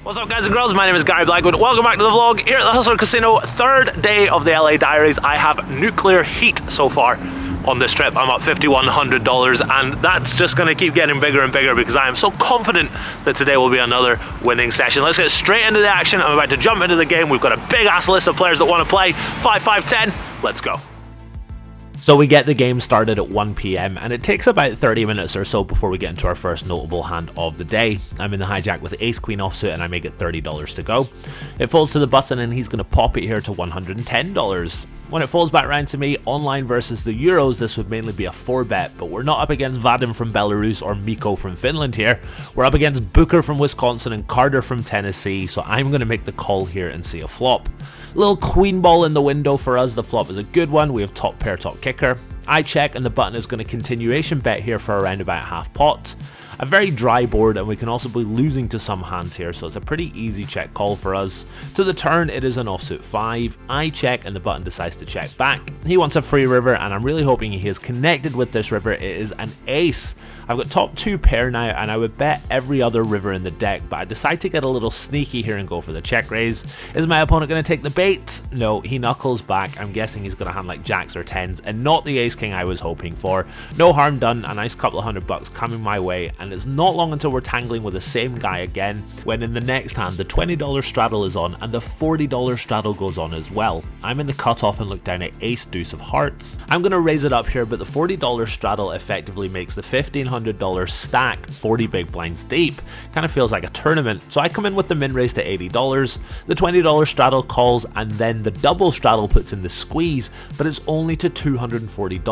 What's up, guys and girls? My name is Gary Blackwood. Welcome back to the vlog here at the Hustler Casino. Third day of the LA Diaries. I have nuclear heat so far on this trip. I'm up $5,100 and that's just going to keep getting bigger and bigger because I am so confident that today will be another winning session. Let's get straight into the action. I'm about to jump into the game. We've got a big ass list of players that want to play. 5, 5, 10. Let's go. So we get the game started at 1 PM and it takes about 30 minutes or so before we get into our first notable hand of the day. I'm in the hijack with ace queen offsuit and I make it $30 to go. It folds to the button and he's going to pop it here to $110. When it folds back around to me, online versus the Euros, this would mainly be a 4-bet, but we're not up against Vadim from Belarus or Mikko from Finland here. We're up against Booker from Wisconsin and Carter from Tennessee, so I'm going to make the call here and see a flop. Little queen ball in the window for us. The flop is a good one. We have top pair, top kicker. I check and the button is going to continuation bet here for around about half pot. A very dry board and we can also be losing to some hands here, so it's a pretty easy check call for us. To the turn it is an offsuit 5. I check and the button decides to check back. He wants a free river and I'm really hoping he is connected with this river. It is an ace. I've got top 2 pair now and I would bet every other river in the deck, but I decide to get a little sneaky here and go for the check raise. Is my opponent going to take the bait? No, he knuckles back. I'm guessing he's going to hand like jacks or 10s and not the ace king I was hoping for. No harm done, a nice couple of $100 coming my way, and it's not long until we're tangling with the same guy again, when in the next hand the $20 straddle is on and the $40 straddle goes on as well. I'm in the cutoff and look down at ace deuce of hearts. I'm going to raise it up here, but the $40 straddle effectively makes the $1,500 stack 40 big blinds deep. Kind of feels like a tournament, so I come in with the min raise to $80. The $20 straddle calls and then the double straddle puts in the squeeze, but it's only to $240.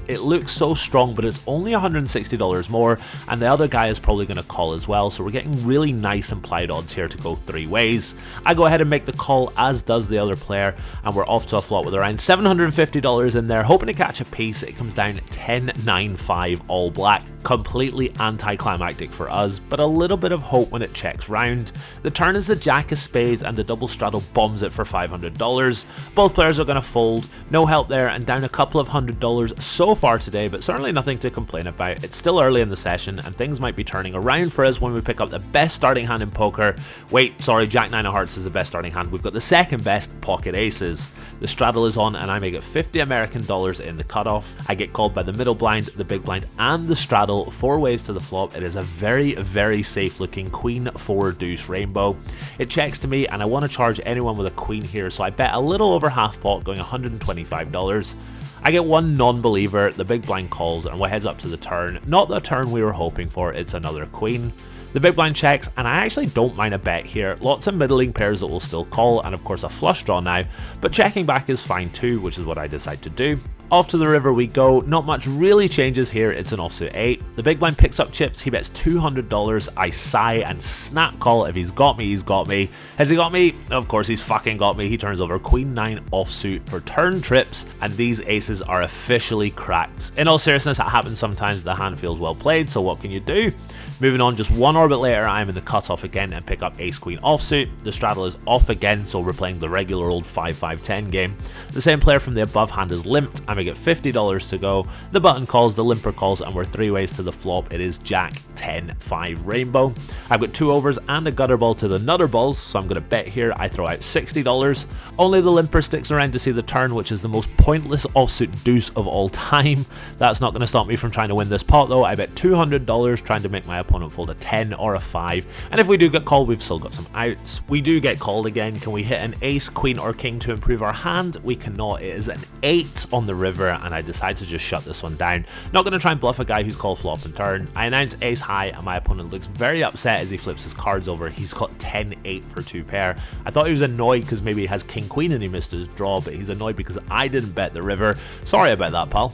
It looks so strong, but it's only $160 more, and the other guy is probably going to call as well, so we're getting really nice implied odds here to go 3 ways. I go ahead and make the call, as does the other player, and we're off to a flop with around $750 in there, hoping to catch a piece. It comes down 10-9-5 all black. Completely anticlimactic for us, but a little bit of hope when it checks round. The turn is the jack of spades and the double straddle bombs it for $500. Both players are going to fold. No help there and down a couple of $100 so far today, but certainly nothing to complain about. It's still early in the session and things might be turning around for us when we pick up the best starting hand in poker. Wait, sorry, Jack 9 of hearts is the best starting hand. We've got the second best, pocket aces. The straddle is on and I make it $50 American in the cutoff. I get called by the middle blind, the big blind and the straddle 4 ways to the flop. It is a very, very safe looking queen 4 deuce rainbow. It checks to me and I want to charge anyone with a queen here, so I bet a little over half pot, going $125. I get one non-believer, the big blind calls and we heads up to the turn. Not the turn we were hoping for, it's another queen. The big blind checks and I actually don't mind a bet here. Lots of middling pairs that will still call and of course a flush draw now, but checking back is fine too, which is what I decide to do. Off to the river we go. Not much really changes here. It's an offsuit 8. The big blind picks up chips. He bets $200. I sigh and snap call. If he's got me, he's got me. Has he got me? Of course he's fucking got me. He turns over queen 9 offsuit for turn trips and these aces are officially cracked. In all seriousness, that happens sometimes. The hand feels well played, so what can you do? Moving on, just one orbit later, I'm in the cutoff again and pick up ace queen offsuit. The straddle is off again, so we're playing the regular old 5-5-10 game. The same player from the above hand is limped. I make it $50 to go. The button calls, the limper calls, and we're 3 ways to the flop. It is jack 10-5 rainbow. I've got 2 overs and a gutter ball to the nutter balls, so I'm going to bet here. I throw out $60. Only the limper sticks around to see the turn, which is the most pointless offsuit deuce of all time. That's not going to stop me from trying to win this pot though. I bet $200 trying to make my opponent fold a 10 or a 5, and if we do get called, we've still got some outs. We do get called again. Can we hit an ace, queen or king to improve our hand? We cannot. It is an 8 on the river and I decide to just shut this one down. Not going to try and bluff a guy who's called flop and turn. I announce ace high and my opponent looks very upset as he flips his cards over. He's got 10-8 for 2 pair. I thought he was annoyed because maybe he has king queen and he missed his draw, but he's annoyed because I didn't bet the river. Sorry about that, pal.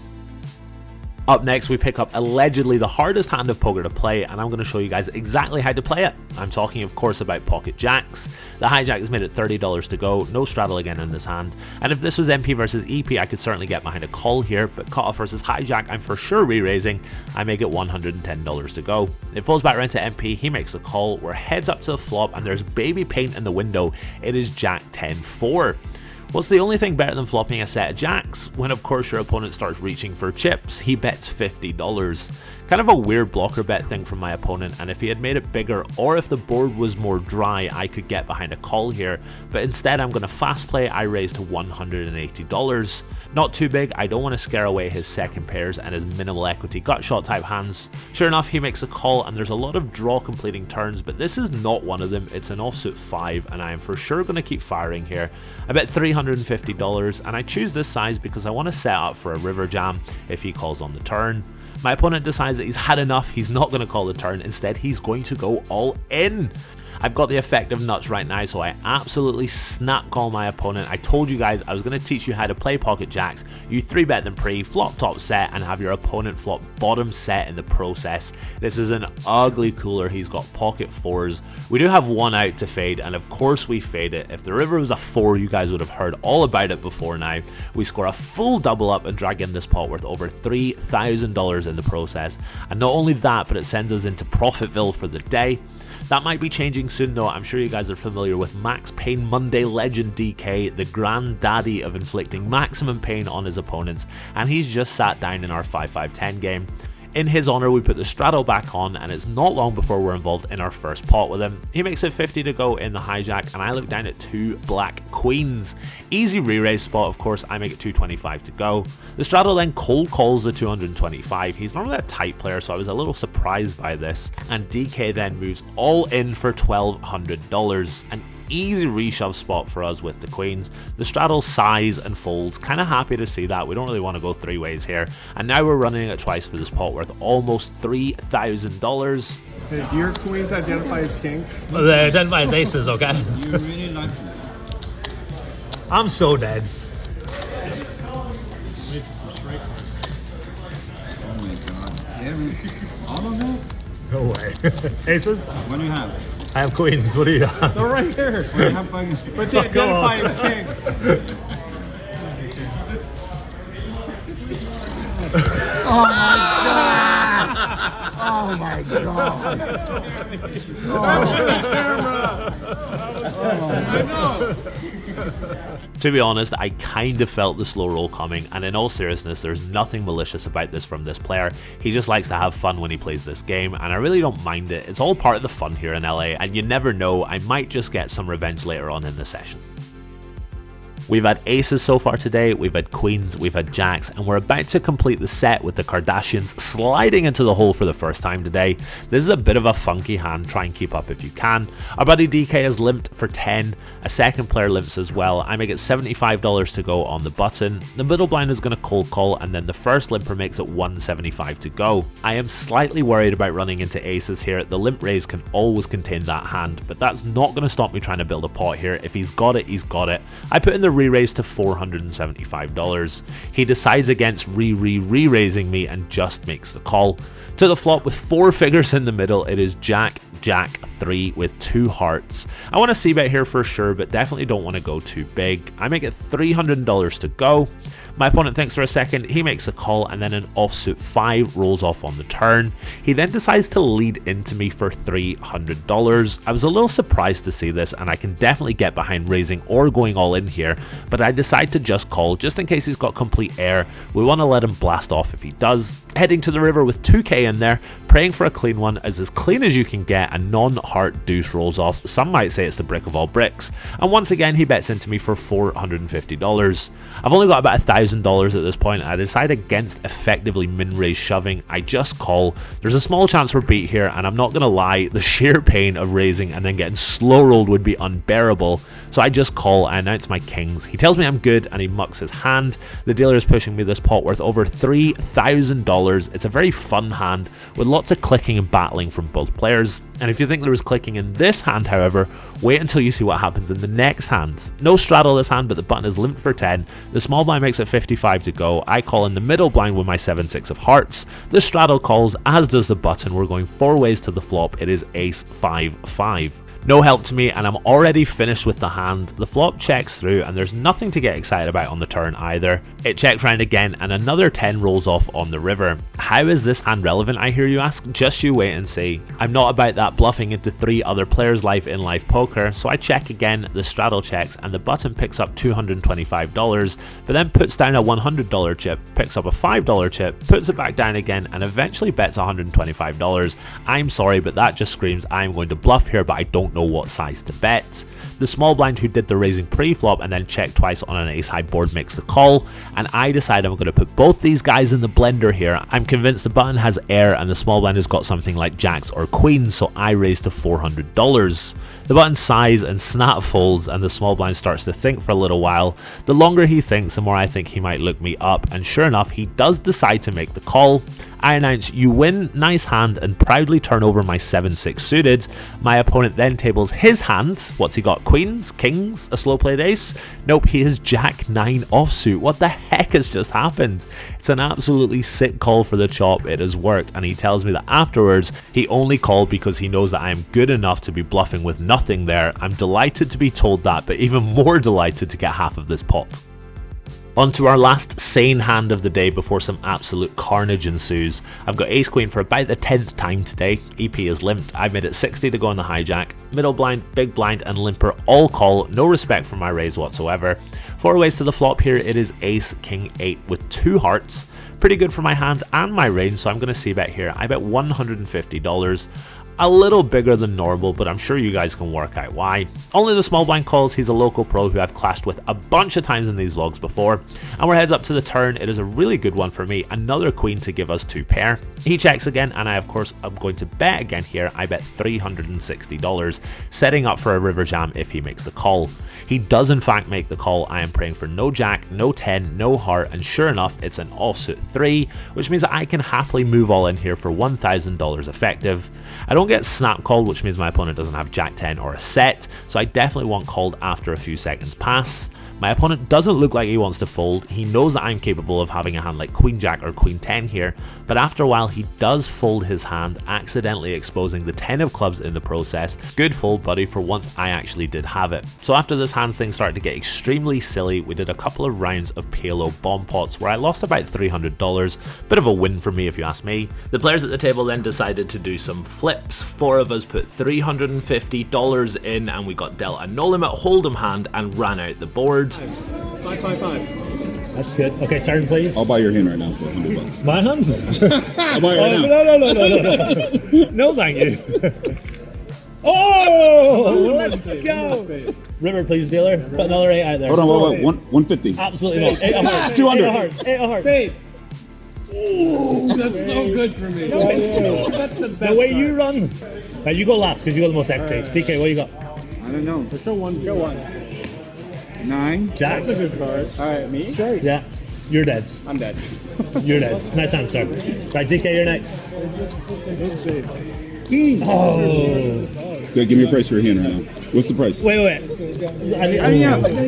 Up next, we pick up allegedly the hardest hand of poker to play, and I'm going to show you guys exactly how to play it. I'm talking, of course, about pocket jacks. The hijack is made at $30 to go, no straddle again in this hand, and if this was MP versus EP, I could certainly get behind a call here, but cutoff versus hijack, I'm for sure re-raising. I make it $110 to go. It falls back around to MP, he makes the call, we're heads up to the flop, and there's baby paint in the window. It is jack 10-4. What's the only thing better than flopping a set of jacks? When of course your opponent starts reaching for chips, he bets $50. Kind of a weird blocker bet thing from my opponent, and if he had made it bigger or if the board was more dry, I could get behind a call here, but instead I'm going to fast play. I raise to $180. Not too big, I don't want to scare away his second pairs and his minimal equity gut shot type hands. Sure enough, he makes a call and there's a lot of draw completing turns, but this is not one of them. It's an offsuit 5 and I am for sure going to keep firing here. I bet $350 and I choose this size because I want to set up for a river jam if he calls on the turn. My opponent decides that he's had enough, he's not going to call the turn, instead he's going to go all in. I've got the effective nuts right now, so I absolutely snap call my opponent. I told you guys I was going to teach you how to play pocket jacks. You 3-bet them pre, flop top set, and have your opponent flop bottom set in the process. This is an ugly cooler. He's got pocket 4s. We do have one out to fade, and of course we fade it. If the river was a 4, you guys would have heard all about it before now. We score a full double up and drag in this pot worth over $3,000 in the process. And not only that, but it sends us into Profitville for the day. That might be changing soon though. I'm sure you guys are familiar with Max Payne Monday legend DK, the granddaddy of inflicting maximum pain on his opponents, and he's just sat down in our 5-5-10 game. In his honor, we put the straddle back on, and it's not long before we're involved in our first pot with him. He makes it 50 to go in the hijack, and I look down at 2 black queens. Easy re-raise spot, of course. I make it 225 to go. The straddle then cold calls the 225. He's normally a tight player, so I was a little surprised by this. And DK then moves all in for $1,200. An easy reshove spot for us with the queens. The straddle sighs and folds. Kind of happy to see that. We don't really want to go 3 ways here. And now we're running it twice for this pot worth almost $3,000. Hey, do your queens identify as kings? Well, they identify as aces, okay? You really like them. I'm so dead. Oh my god. Yeah, all of them? No way. Aces? What do you have? I have queens. What do you have? They're right here. What do you have fucking... But they identify as kings. Oh my god! Oh my god! To be honest, I kind of felt the slow roll coming, and in all seriousness, there's nothing malicious about this from this player. He just likes to have fun when he plays this game, and I really don't mind it. It's all part of the fun here in LA, and you never know, I might just get some revenge later on in the session. We've had aces so far today, we've had queens, we've had jacks, and we're about to complete the set with the Kardashians sliding into the hole for the first time today. This is a bit of a funky hand, try and keep up if you can. Our buddy DK has limped for 10, a second player limps as well. I make it $75 to go on the button. The middle blind is going to cold call, and then the first limper makes it $175 to go. I am slightly worried about running into aces here. The limp raise can always contain that hand, but that's not going to stop me trying to build a pot here. If he's got it, he's got it. I put in the re-raise to $475. He decides against re-raising me and just makes the call. To the flop with 4 figures in the middle, it is Jack 3 with 2 hearts. I want to c-bet here for sure, but definitely don't want to go too big. I make it $300 to go. My opponent thinks for a second, he makes a call, and then an offsuit 5 rolls off on the turn. He then decides to lead into me for $300. I was a little surprised to see this, and I can definitely get behind raising or going all in here, but I decide to just call just in case he's got complete air. We want to let him blast off if he does. Heading to the river with 2k in there, praying for a clean one, as clean as you can get. A non-heart deuce rolls off. Some might say it's the brick of all bricks, and once again he bets into me for $450. I've only got about $1,000 at this point. I decide against effectively min-raise shoving. I just call. There's a small chance we're beat here, and I'm not gonna lie, the sheer pain of raising and then getting slow rolled would be unbearable, so I just call. I announce my kings. He tells me I'm good and he mucks his hand. The dealer is pushing me this pot worth over $3,000. It's a very fun hand with lots of clicking and battling from both players, and if you think there was clicking in this hand, however, wait until you see what happens in the next hand. No straddle this hand, but the button is limped for 10. The small blind makes it 55 to go. I call in the middle blind with my 7-6 of hearts. The straddle calls, as does the button. We're going 4 ways to the flop. It is ace 5-5. No help to me, and I'm already finished with the hand. The flop checks through, and there's nothing to get excited about on the turn either. It checks round again, and another 10 rolls off on the river. poker. How is this hand relevant, I hear you ask? Just you wait and see. I'm not about that bluffing into 3 other players' life in live poker, so I check again, the straddle checks, and the button picks up $225, but then puts down a $100 chip, picks up a $5 chip, puts it back down again, and eventually bets $125. I'm sorry, but that just screams I'm going to bluff here, but I don't know what size to bet. The small blind who did the raising pre-flop and then checked twice on an ace-high board makes the call, and I decide I'm going to put both these guys in the blender here. I'm convinced the button has air and the small blind has got something like jacks or queens, so I raise to $400. The button sighs and snap folds, and the small blind starts to think for a little while. The longer he thinks, the more I think he might look me up, and sure enough, he does decide to make the call. I announce, "You win, nice hand," and proudly turn over my 7-6 suited. My opponent then tables his hand. What's he got? Queens? Kings? A slow played ace? Nope, he has Jack 9 offsuit. What the heck has just happened? It's an absolutely sick call for the chop. It has worked, and he tells me that afterwards he only called because he knows that I am good enough to be bluffing with nothing there. I'm delighted to be told that, but even more delighted to get half of this pot. On to our last sane hand of the day before some absolute carnage ensues. I've got ace queen for about the 10th time today. EP is limped. I've made it 60 to go on the hijack. Middle blind, big blind and limper all call. No respect for my raise whatsoever. 4 ways to the flop here. It is ace king 8 with 2 hearts. Pretty good for my hand and my range, so I'm going to see bet here. I bet $150. A little bigger than normal, but I'm sure you guys can work out why. Only the small blind calls. He's a local pro who I've clashed with a bunch of times in these vlogs before. And we're heads up to the turn. It is a really good one for me. Another queen to give us 2 pair. He checks again, and I of course am going to bet again here. I bet $360, setting up for a river jam if he makes the call. He does in fact make the call. I am praying for no jack, no 10, no heart, and sure enough it's an offsuit 3, which means that I can happily move all in here for $1,000 effective. I don't get snap called, which means my opponent doesn't have jack 10 or a set, so I definitely want called after a few seconds pass. My opponent doesn't look like he wants to fold. He knows that I'm capable of having a hand like queen jack or queen 10 here, but after a while he does fold his hand, accidentally exposing the 10 of clubs in the process. Good fold, buddy, for once I actually did have it. So after this hand, things started to get extremely silly. We did a couple of rounds of PLO bomb pots where I lost about $300. Bit of a win for me if you ask me. The players at the table then decided to do some flips. 4 of us put $350 in, and we got dealt a no limit hold'em hand and ran out the board. 555. That's good. Okay, turn please. I'll buy your hand right now for $100. My hand? I'll buy it right now. No. No, thank you. Oh, let's go. River, please, dealer. Put another 8 out there. Hold on, 150. Absolutely not. 8 of hearts. 200. 8 of hearts. 8 of hearts. Ooh, that's so good for me. That's the best. The way you run. Right, you go last because you got the most equity. DK, what you got? I don't know. Show one. 9. Jack. That's a good card. All right, me? Straight. Yeah. You're dead. I'm dead. You're dead. Nice hand, sir. Right, DK, you're next. This big. Oh. Yeah, give me a price for your hand right now. What's the price? Wait.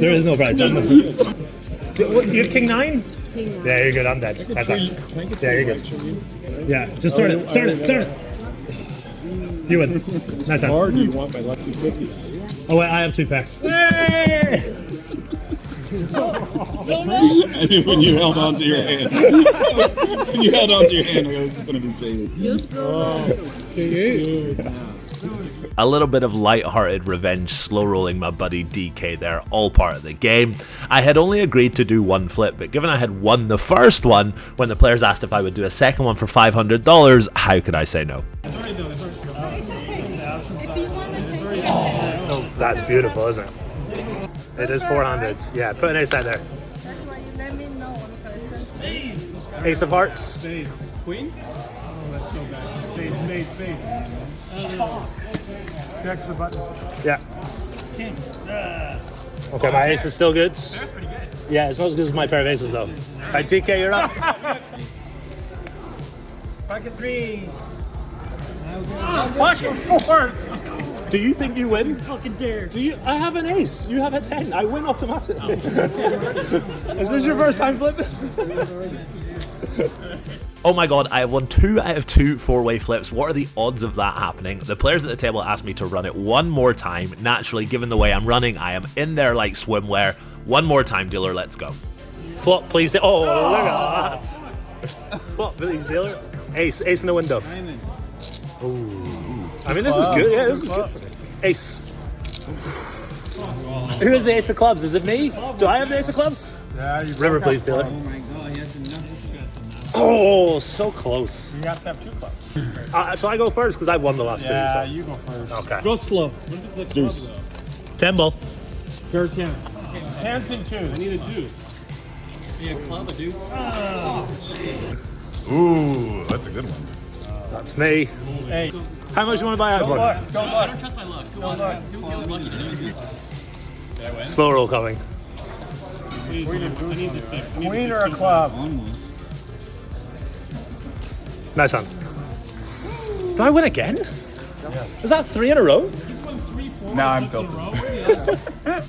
There is no price. You're king 9? Yeah, you're good. I'm dead. That's fine. Yeah, you're good. Yeah, just turn it. Turn it. You win. Nice hand. Hard you want my lucky 50s. Oh wait, I have 2 pair. And when you held on to your hand. When you held on to your hand, I was just going to be shaded. A little bit of light-hearted revenge slow rolling my buddy DK there, all part of the game. I had only agreed to do 1 flip, but given I had won the first one, when the players asked if I would do a second one for $500, how could I say no? That's beautiful, isn't it? It is 400. Yeah, put an ace out there. That's why you let me know in person. Ace of hearts. Spade. Queen? Oh, that's so bad. Spade. Next to the button. Yeah. Okay, my ace is still good. That's pretty good. Yeah, it's not as good as my pair of aces though. Right, DK, you're up. Pocket 3. Pocket 4s. Do you think you win? Fucking dare. I have an ace. You have a 10. I win automatically. Is this your first time flipping? Oh my god, I have won 2 out of 2 4-way flips. What are the odds of that happening? The players at the table asked me to run it one more time. Naturally, given the way I'm running, I am in there like swimwear. One more time, dealer, let's go. Flop, please. Oh, look at that. flop, Billy's dealer. Ace in the window. Ooh. I mean, this is good. Yeah, this is good. Ace. Who has the ace of clubs? Is it me? Do I have the ace of clubs? Yeah, you River, please, dealer. Oh my god, he has enough. Oh, so close. You have to have 2 clubs. Shall I go first? Because I've won the last two. Yeah, So. you go first. Okay. Go slow. What if it's like Deuce. 10 ball. Third 10s. 10s and 2s. I need a deuce. Need a club, a deuce. Ooh, that's a good one. That's me. Hey, How much do you want to buy out don't for? look. Don't I look. don't trust my luck. Come Don't on. look. Who feels lucky? Did I win? Slow roll coming. Please, I need the 6. I need Queen the or a 16. club? Almost. Nice hand. Do I win again? Is that 3 in a row? Now I'm tilted.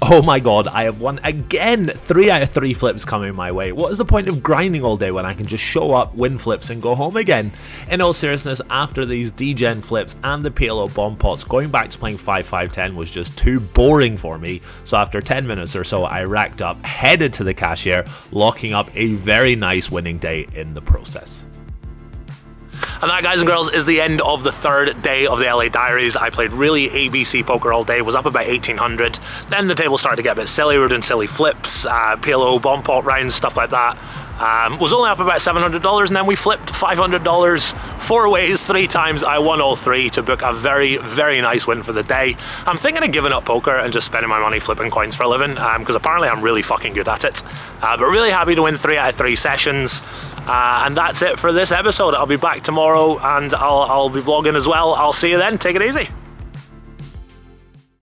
Oh my god, I have won again! 3 out of 3 flips coming my way. What is the point of grinding all day when I can just show up, win flips, and go home again? In all seriousness, after these degen flips and the PLO bomb pots, going back to playing 5-5-10 was just too boring for me. So after 10 minutes or so, I racked up, headed to the cashier, locking up a very nice winning day in the process. And that, guys and girls, is the end of the 3rd day of the LA Diaries. I played really ABC poker all day, was up about 1800. Then the table started to get a bit silly. We were doing silly flips, PLO, bomb pot rounds, stuff like that. Was only up about $700, and then we flipped $500 4 ways, 3 times. I won all 3 to book a very, very nice win for the day. I'm thinking of giving up poker and just spending my money flipping coins for a living, because apparently I'm really fucking good at it. But really happy to win 3 out of 3 sessions. And that's it for this episode. I'll be back tomorrow, and I'll be vlogging as well. I'll see you then. Take it easy.